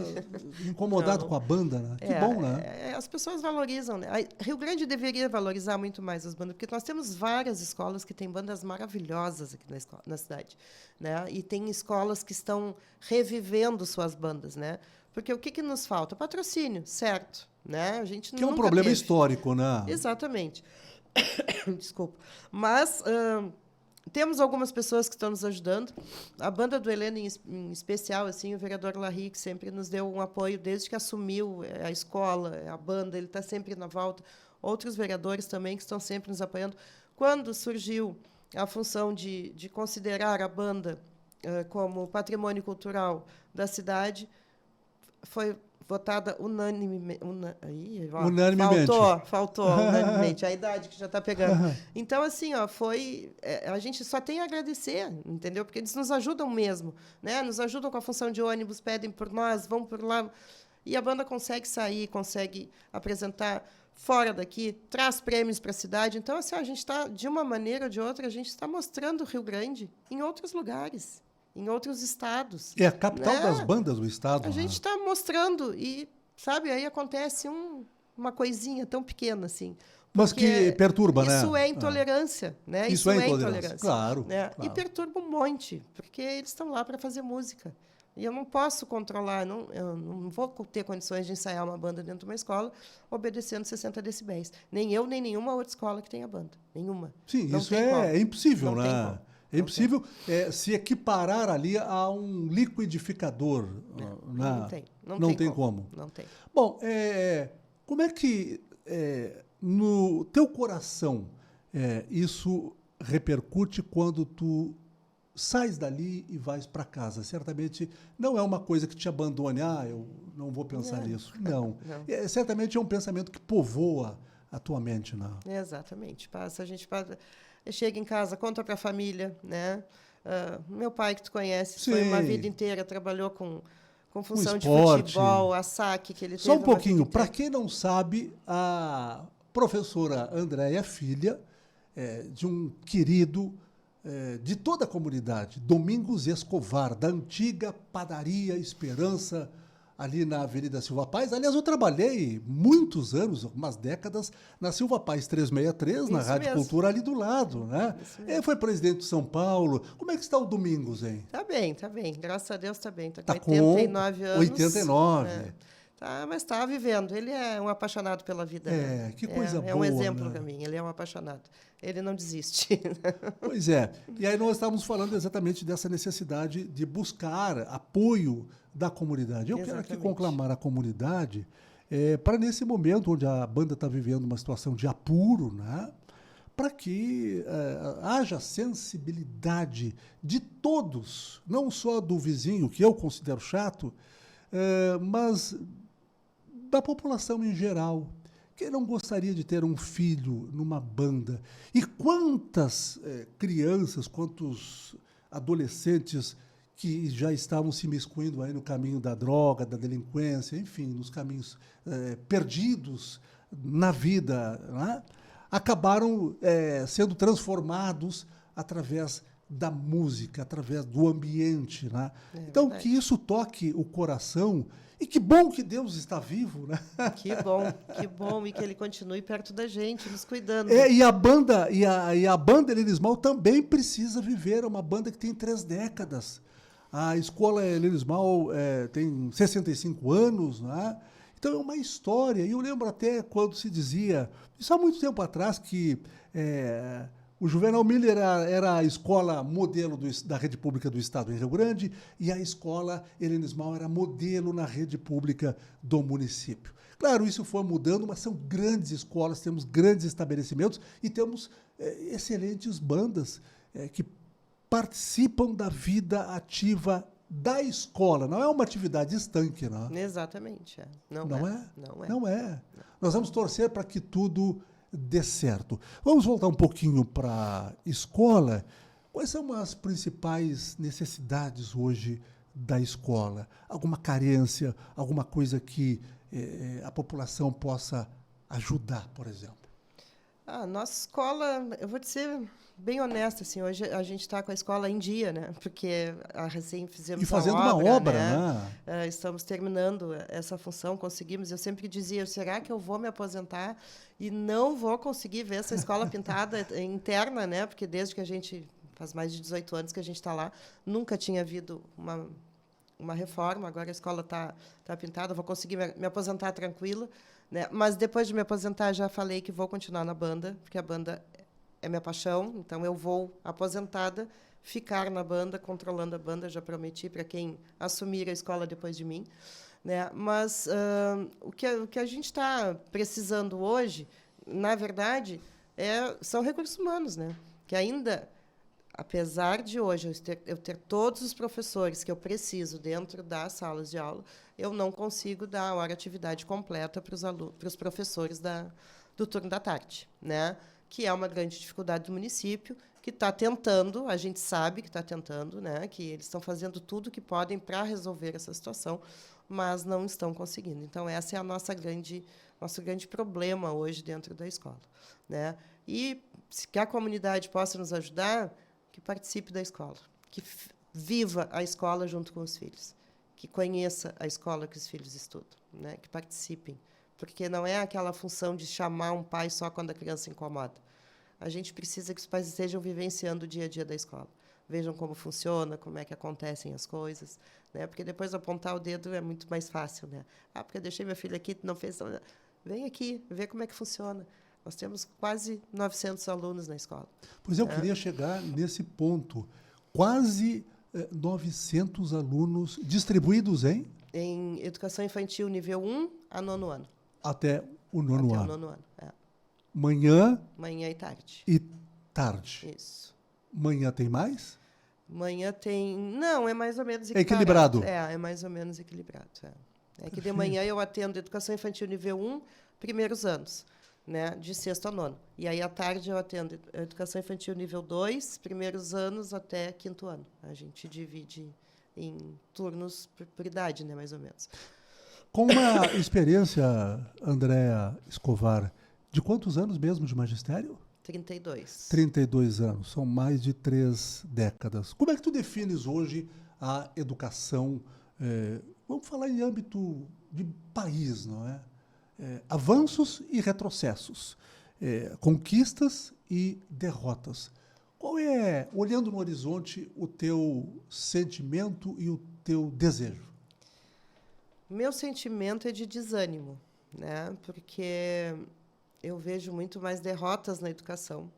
incomodado com a banda. Né? Que bom, né? As pessoas valorizam. Né? Rio Grande deveria valorizar muito mais as bandas, porque nós temos várias escolas que têm bandas maravilhosas aqui na cidade. Né? E tem escolas que estão revivendo suas bandas. Né? Porque o que nos falta? Patrocínio, certo. Né? A gente que é um problema histórico, né? Exatamente. Desculpa. Mas temos algumas pessoas que estão nos ajudando. A banda do Helena, em especial, assim, o vereador Larry, que sempre nos deu um apoio desde que assumiu a escola, a banda, ele está sempre na volta. Outros vereadores também que estão sempre nos apoiando. Quando surgiu a função de considerar a banda como patrimônio cultural da cidade, foi votada unanimemente. Faltou unanimemente, a idade que já está pegando. Então, assim, a gente só tem a agradecer, entendeu? Porque eles nos ajudam mesmo, né? Nos ajudam com a função de ônibus, pedem por nós, vão por lá. E a banda consegue sair, consegue apresentar fora daqui, traz prêmios para a cidade. Então, assim, a gente está, de uma maneira ou de outra, a gente está mostrando o Rio Grande em outros lugares, em outros estados. É a capital das bandas do estado. A gente está mostrando e, sabe, aí acontece uma coisinha tão pequena assim. Mas que perturba, né? Isso é intolerância, né? Isso é intolerância. Claro, né? claro. E perturba um monte, porque eles estão lá para fazer música. E eu não posso controlar, eu não vou ter condições de ensaiar uma banda dentro de uma escola obedecendo 60 decibéis. Nem eu, nem nenhuma outra escola que tenha banda. Nenhuma. Sim, não isso é impossível, não né? É impossível se equiparar ali a um liquidificador. Não tem como. Não tem. Bom, como é que no teu coração isso repercute quando tu sais dali e vais para casa? Certamente não é uma coisa que te abandone. Eu não vou pensar nisso. Não. Certamente é um pensamento que povoa a tua mente. Né? Exatamente. A gente passa... Chega em casa, conta para a família, né? Meu pai, que tu conhece, foi uma vida inteira, trabalhou com função de futebol, a saque que ele teve. Só um pouquinho, para quem não sabe, a professora Andréia, filha de um querido de toda a comunidade, Domingos Escovar, da antiga Padaria Esperança, ali na Avenida Silva Paz. Aliás, eu trabalhei muitos anos, umas décadas, na Silva Paz 363, na Isso Rádio mesmo. Cultura, ali do lado, né? Ele foi presidente de São Paulo. Como é que está o Domingos, hein? Tá bem. Graças a Deus tá bem. Tá com Tá com 89 anos. 89. Tá, mas tá vivendo. Ele é um apaixonado pela vida. Né? Que coisa É boa, um exemplo né? para mim. Ele é um apaixonado. Ele não desiste. Pois é. E aí nós estávamos falando exatamente dessa necessidade de buscar apoio da comunidade. Eu quero aqui Exatamente. conclamar a comunidade para, nesse momento onde a banda está vivendo uma situação de apuro, né, para que haja sensibilidade de todos, não só do vizinho, que eu considero chato, mas da população em geral. Quem não gostaria de ter um filho numa banda? E quantas crianças, quantos adolescentes que já estavam se imiscuindo aí no caminho da droga, da delinquência, enfim, nos caminhos perdidos na vida, né? Acabaram sendo transformados através da música, através do ambiente, né? Então, verdade. que isso toque o coração. E que bom que Deus está vivo, né? Que bom. E que ele continue perto da gente, nos cuidando. E a banda, e a banda Helenismal também precisa viver. É uma banda que tem 3 décadas. A escola Helenismal tem 65 anos, né? Então é uma história. E eu lembro até quando se dizia, isso há muito tempo atrás, que o Juvenal Miller era a escola modelo da rede pública do Estado em Rio Grande e a escola Helenismal era modelo na rede pública do município. Claro, isso foi mudando, mas são grandes escolas, temos grandes estabelecimentos e temos excelentes bandas que participam da vida ativa da escola. Não é uma atividade estanque, não. Exatamente. Não é. Nós vamos torcer para que tudo dê certo. Vamos voltar um pouquinho para a escola. Quais são as principais necessidades hoje da escola? Alguma carência, alguma coisa que a população possa ajudar, por exemplo? A nossa escola, eu vou te ser bem honesta, assim, hoje a gente está com a escola em dia, né? Porque recém fizemos E fazendo uma obra, né? Estamos terminando essa função, conseguimos. Eu sempre dizia, será que eu vou me aposentar e não vou conseguir ver essa escola pintada interna, né? Porque desde que a gente, faz mais de 18 anos que a gente está lá, nunca tinha havido uma reforma. Agora a escola está pintada, vou conseguir me aposentar tranquila. Né? Mas depois de me aposentar, já falei que vou continuar na banda, porque a banda é minha paixão, então eu vou, aposentada, ficar na banda, controlando a banda, já prometi para quem assumir a escola depois de mim. Né? Mas o que a gente está precisando hoje, na verdade, são recursos humanos, né? Que ainda, apesar de hoje eu ter todos os professores que eu preciso dentro das salas de aula, eu não consigo dar a hora atividade completa para os professores do turno da tarde, né? Que é uma grande dificuldade do município, que está tentando, a gente sabe que está tentando, né? Que eles estão fazendo tudo o que podem para resolver essa situação, mas não estão conseguindo. Então, essa é a nosso grande problema hoje dentro da escola, né? E que a comunidade possa nos ajudar, que participe da escola, que viva a escola junto com os filhos, que conheça a escola que os filhos estudam, né? Que participem, porque não é aquela função de chamar um pai só quando a criança incomoda. A gente precisa que os pais estejam vivenciando o dia a dia da escola, vejam como funciona, como é que acontecem as coisas, né? Porque depois apontar o dedo é muito mais fácil, né? Ah, porque eu deixei minha filha aqui, não fez... Vem aqui, vê como é que funciona. Nós temos quase 900 alunos na escola. Pois eu queria chegar nesse ponto. Quase 900 alunos distribuídos em educação infantil nível 1 a 9º ano. Até o 9º ano. Até o 9º ano, Manhã e tarde. E tarde. Isso. Manhã tem mais? Manhã tem... Não, é mais ou menos equilibrado. É mais ou menos equilibrado. É que de manhã eu atendo educação infantil nível 1, primeiros anos, né, de 6º a 9º. E aí, à tarde, eu atendo educação infantil nível 2, primeiros anos até 5º ano. A gente divide em turnos por idade, né, mais ou menos. Com uma experiência, Andréa Escovar, de quantos anos mesmo de magistério? 32. 32 anos, são mais de 3 décadas. Como é que tu defines hoje a educação, vamos falar em âmbito de país, não é? Avanços e retrocessos, conquistas e derrotas. Qual é, olhando no horizonte, o teu sentimento e o teu desejo? Meu sentimento é de desânimo, né? Porque eu vejo muito mais derrotas na educação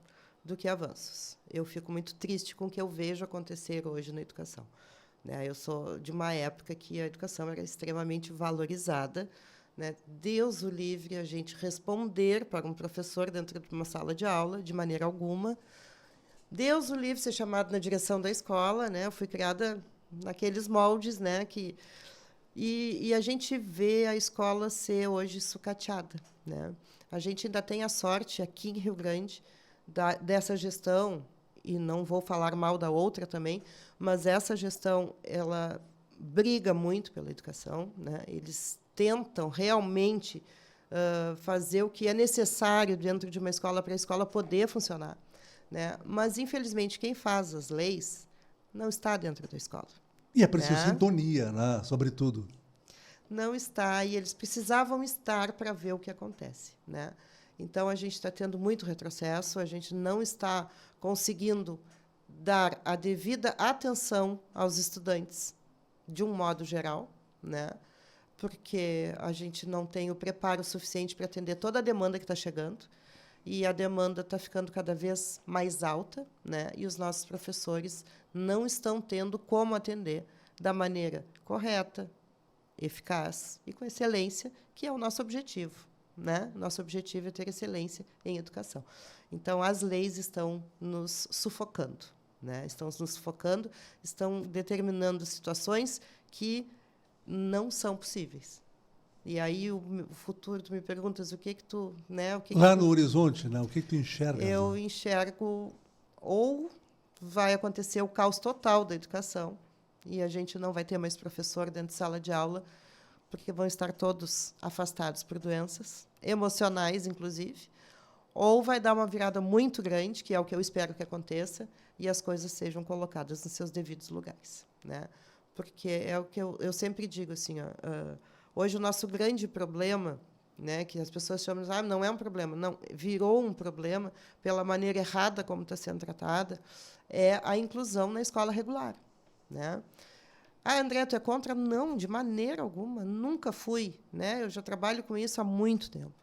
do que avanços. Eu fico muito triste com o que eu vejo acontecer hoje na educação, né? Eu sou de uma época que a educação era extremamente valorizada, né? Deus o livre a gente responder para um professor dentro de uma sala de aula, de maneira alguma. Deus o livre ser chamado na direção da escola, né? Eu fui criada naqueles moldes, né? E a gente vê a escola ser hoje sucateada, né? A gente ainda tem a sorte aqui em Rio Grande dessa gestão, e não vou falar mal da outra também, mas essa gestão ela briga muito pela educação, né? Eles tentam realmente fazer o que é necessário dentro de uma escola para a escola poder funcionar, né? Mas, infelizmente, quem faz as leis não está dentro da escola. E é preciso né? sintonia, né? Sobretudo. Não está, e eles precisavam estar para ver o que acontece, né? Então, a gente está tendo muito retrocesso, a gente não está conseguindo dar a devida atenção aos estudantes, de um modo geral, né? Porque a gente não tem o preparo suficiente para atender toda a demanda que está chegando, e a demanda está ficando cada vez mais alta, né? E os nossos professores não estão tendo como atender da maneira correta, eficaz e com excelência, que é o nosso objetivo, né? Nosso objetivo é ter excelência em educação. Então, as leis estão nos sufocando, né? Estão nos sufocando, estão determinando situações que não são possíveis. E aí o futuro, tu me perguntas o que tu, né? O que Lá que no horizonte, né? O que tu enxerga? eu enxergo ou vai acontecer o caos total da educação e a gente não vai ter mais professor dentro de sala de aula, porque vão estar todos afastados por doenças emocionais, inclusive, ou vai dar uma virada muito grande, que é o que eu espero que aconteça, e as coisas sejam colocadas nos seus devidos lugares, né? Porque é o que eu sempre digo assim, hoje o nosso grande problema, né, que as pessoas chamam de não é um problema, não, virou um problema pela maneira errada como está sendo tratada, é a inclusão na escola regular, né? André, tu é contra? Não, de maneira alguma, nunca fui, né? Eu já trabalho com isso há muito tempo.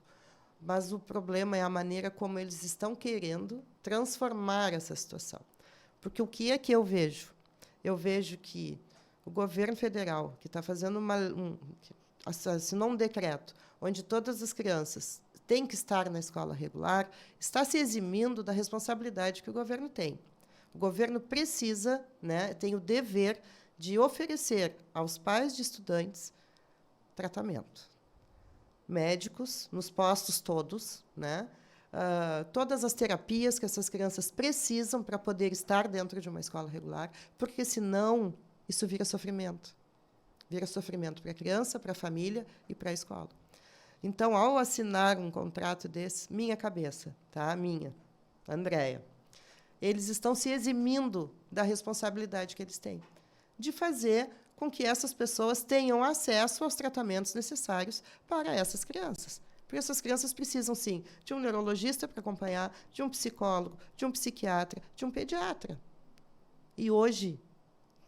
Mas o problema é a maneira como eles estão querendo transformar essa situação. Porque o que é que eu vejo? Eu vejo que o governo federal, que está fazendo assinou um decreto onde todas as crianças têm que estar na escola regular, está se eximindo da responsabilidade que o governo tem. O governo precisa, né, tem o dever de oferecer aos pais de estudantes tratamento. Médicos, nos postos todos, né? Todas as terapias que essas crianças precisam para poder estar dentro de uma escola regular, porque, senão, isso vira sofrimento. Vira sofrimento para a criança, para a família e para a escola. Então, ao assinar um contrato desse, minha cabeça, tá? Minha, Andréia, eles estão se eximindo da responsabilidade que eles têm de fazer com que essas pessoas tenham acesso aos tratamentos necessários para essas crianças. Porque essas crianças precisam, sim, de um neurologista para acompanhar, de um psicólogo, de um psiquiatra, de um pediatra. E hoje,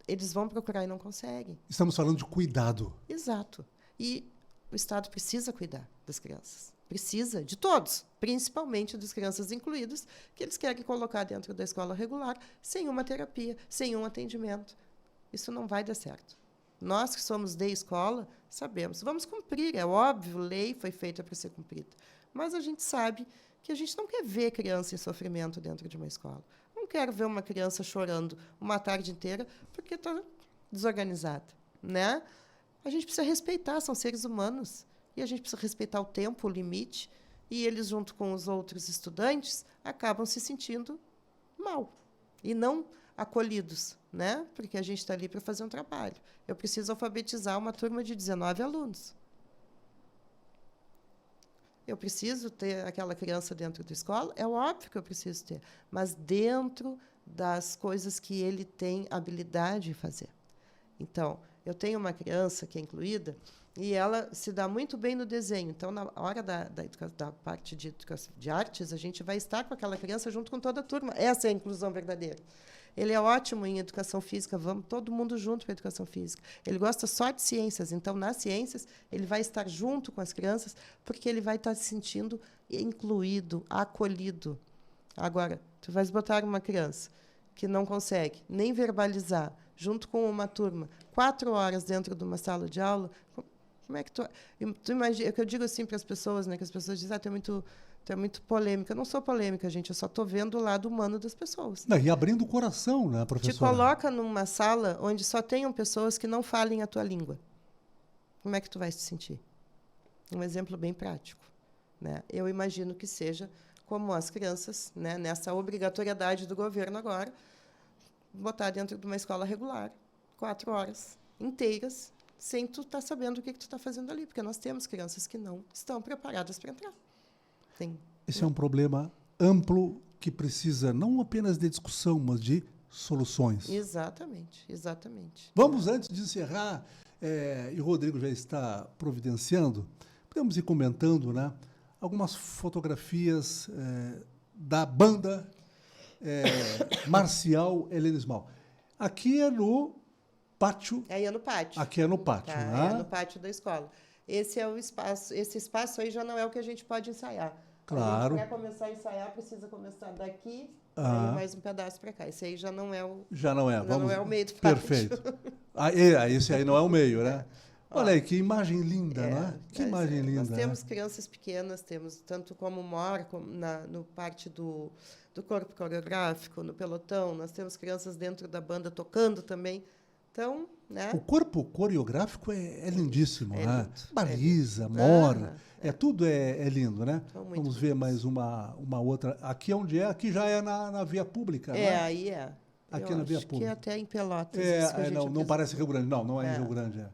eles vão procurar e não conseguem. Estamos falando de cuidado. Exato. E o Estado precisa cuidar das crianças. Precisa de todos, principalmente das crianças incluídas, que eles querem colocar dentro da escola regular sem uma terapia, sem um atendimento. Isso não vai dar certo. Nós que somos de escola, sabemos. Vamos cumprir, é óbvio, lei foi feita para ser cumprida. Mas a gente sabe que a gente não quer ver criança em sofrimento dentro de uma escola. Não quero ver uma criança chorando uma tarde inteira porque está desorganizada, né? A gente precisa respeitar, são seres humanos. E a gente precisa respeitar o tempo, o limite. E eles, junto com os outros estudantes, acabam se sentindo mal. E não acolhidos, né? Porque a gente está ali para fazer um trabalho. Eu preciso alfabetizar uma turma de 19 alunos. Eu preciso ter aquela criança dentro da escola? É óbvio que eu preciso ter, mas dentro das coisas que ele tem habilidade de fazer. Então, eu tenho uma criança que é incluída e ela se dá muito bem no desenho. Então, na hora da parte de artes, a gente vai estar com aquela criança junto com toda a turma. Essa é a inclusão verdadeira. Ele é ótimo em educação física, vamos todo mundo junto para a educação física. Ele gosta só de ciências, então, nas ciências, ele vai estar junto com as crianças, porque ele vai estar se sentindo incluído, acolhido. Agora, tu vais botar uma criança que não consegue nem verbalizar, junto com uma turma, 4 horas dentro de uma sala de aula, como é que tu imagina? É o que eu digo assim para as pessoas, né, que as pessoas dizem, tu é muito polêmica. Eu não sou polêmica, gente, eu só estou vendo o lado humano das pessoas. Não, e abrindo o coração, né, professora? Te coloca numa sala onde só tenham pessoas que não falem a tua língua. Como é que tu vai se sentir? Um exemplo bem prático, né? Eu imagino que seja como as crianças, né, nessa obrigatoriedade do governo agora, botar dentro de uma escola regular, 4 horas inteiras, sem tu estar sabendo o que tu está fazendo ali, porque nós temos crianças que não estão preparadas para entrar. Esse é um problema amplo que precisa não apenas de discussão, mas de soluções. Exatamente, exatamente. Vamos, antes de encerrar, e o Rodrigo já está providenciando, podemos ir comentando, né, algumas fotografias da banda marcial Helenismal. Aqui é no pátio. Aí é no pátio. Aqui é no pátio, tá, né? É no pátio da escola. Esse é o espaço. Esse espaço aí já não é o que a gente pode ensaiar. Claro. Para começar a ensaiar, precisa começar daqui, aí mais um pedaço para cá. Esse aí já não é o. Já não é. Não é o meio do pátio. Perfeito. Esse aí não é o meio, né? Olha aí, que imagem linda, né? Que imagem linda. Nós temos crianças pequenas, temos tanto como mora, como no parte do corpo coreográfico, no pelotão, nós temos crianças dentro da banda tocando também. Então, né? O corpo coreográfico é lindíssimo, né? Lindo, Baliza, mora, tudo é lindo, né? Então, vamos ver mais uma outra. Aqui onde é? Aqui já é na via pública, né? Aí é. Aqui na via acho pública. que é até em Pelotas. Não parece Rio Grande. Não é em Rio Grande.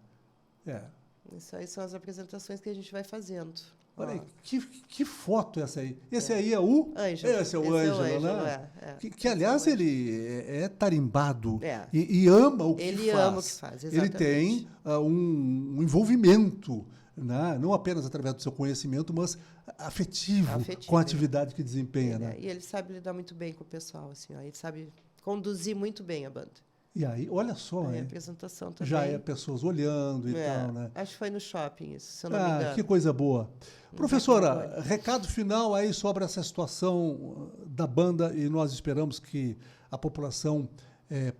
Isso aí são as apresentações que a gente vai fazendo. Olha aí, que foto é essa aí? Esse aí é o Ângelo. Esse é o Ângelo, né? Que aliás, ele é tarimbado e ama o que faz. Ele ama o que faz, exatamente. Ele tem um envolvimento, né? Não apenas através do seu conhecimento, mas afetivo com a atividade que desempenha. Né? E ele sabe lidar muito bem com o pessoal, assim, ó, ele sabe conduzir muito bem a banda. E aí, olha só, a apresentação também. Já é pessoas olhando e tal, né? Acho que foi no shopping isso, se eu não me engano. Que coisa boa. Professora, recado final aí sobre essa situação da banda, e nós esperamos que a população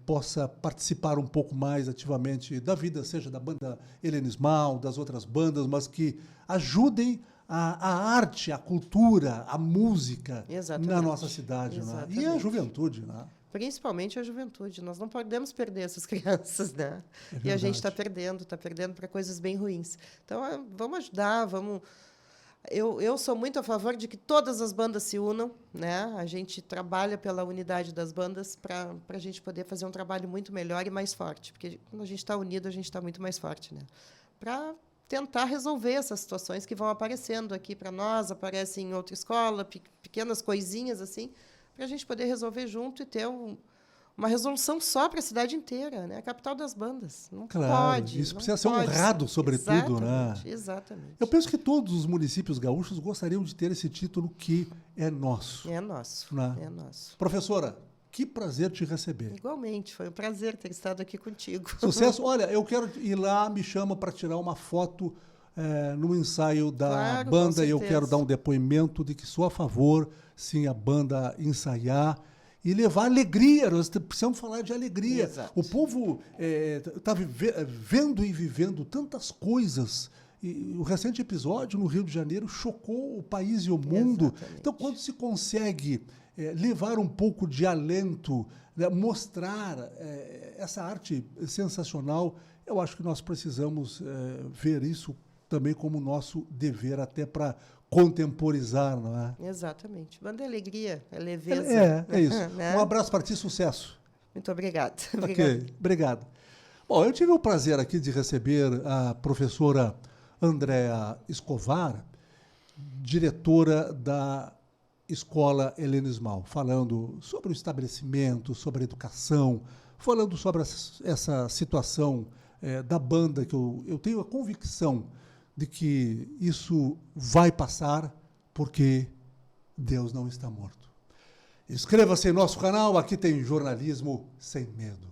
possa participar um pouco mais ativamente da vida, seja da banda Helenismal, das outras bandas, mas que ajudem a arte, a cultura, a música na nossa cidade, né? E a juventude, né? Principalmente a juventude. Nós não podemos perder essas crianças, né? E a gente está perdendo para coisas bem ruins. Então, vamos ajudar, vamos... Eu sou muito a favor de que todas as bandas se unam, né? A gente trabalha pela unidade das bandas para a gente poder fazer um trabalho muito melhor e mais forte. Porque quando a gente está unido, a gente está muito mais forte, né? Para tentar resolver essas situações que vão aparecendo aqui para nós, aparecem em outra escola, pequenas coisinhas assim, para a gente poder resolver junto e ter uma resolução só para a cidade inteira, né? A capital das bandas. Não pode. Isso precisa ser honrado, sobretudo, né? Exatamente. Eu penso que todos os municípios gaúchos gostariam de ter esse título que é nosso. É nosso. Né? É nosso. Professora, que prazer te receber. Igualmente, foi um prazer ter estado aqui contigo. Sucesso. Olha, eu quero ir lá, me chama para tirar uma foto no ensaio da banda, e eu quero dar um depoimento de que sou a favor, sim, a banda ensaiar e levar alegria. Nós precisamos falar de alegria. Exato. O povo está vendo e vivendo tantas coisas. E o recente episódio no Rio de Janeiro chocou o país e o mundo. Exatamente. Então, quando se consegue levar um pouco de alento, né, mostrar essa arte sensacional, eu acho que nós precisamos ver isso também como nosso dever, até para contemporizar, não é? Exatamente. Banda é alegria, é leveza. É isso. Né? Um abraço para ti, sucesso. Muito obrigada. Ok, obrigado. Bom, eu tive o prazer aqui de receber a professora Andréa Escovar, diretora da Escola Helena Ismal, falando sobre o estabelecimento, sobre a educação, falando sobre essa situação da banda, que eu tenho a convicção de que isso vai passar, porque Deus não está morto. Inscreva-se em nosso canal, aqui tem jornalismo sem medo.